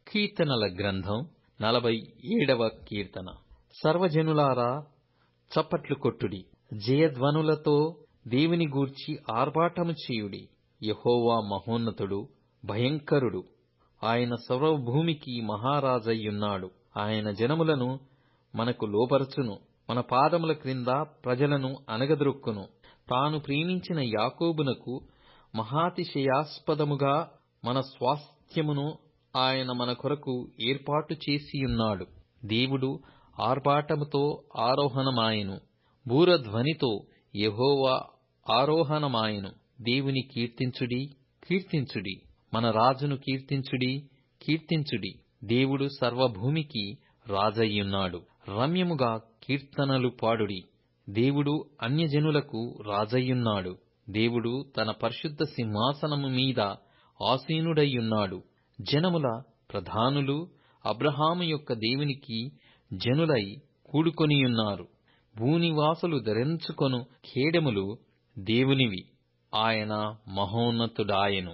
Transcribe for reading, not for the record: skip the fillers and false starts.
కీర్తనల గ్రంథం 47వ కీర్తన. సర్వజనులారా చప్పట్లు కొట్టుడి, జయధ్వనులతో దేవుని గూర్చి ఆర్భాటము చేయుడి. యెహోవా మహోన్నతుడు, భయంకరుడు. ఆయన సర్వభూమికి మహారాజయ్యున్నాడు. ఆయన జనములను మనకు లోపరచును, మన పాదముల క్రింద ప్రజలను అణగద్రొక్కును. తాను ప్రేమించిన యాకోబునకు మహాతిశయాస్పదముగా మన స్వాస్థ్యమును ఆయన మన కొరకు ఏర్పాటు చేసియున్నాడు. దేవుడు ఆర్భాటముతో ఆరోహణమాయెను, బూరధ్వనితో యెహోవా ఆరోహణమాయెను. దేవుని కీర్తించుడి, కీర్తించుడి, మన రాజును కీర్తించుడి, కీర్తించుడి. దేవుడు సర్వభూమికి రాజయ్యున్నాడు. రమ్యముగా కీర్తనలు పాడుడి. దేవుడు అన్యజనులకు రాజయ్యున్నాడు. దేవుడు తన పరిశుద్ధ సింహాసనము మీద ఆసీనుడయ్యున్నాడు. జనముల ప్రధానులు అబ్రహాము యొక్క దేవునికి జనులై కూడుకొనియున్నారు. భూనివాసులు ధరించుకొను కేడెములు దేవునివి. ఆయన మహోన్నతుడాయెను.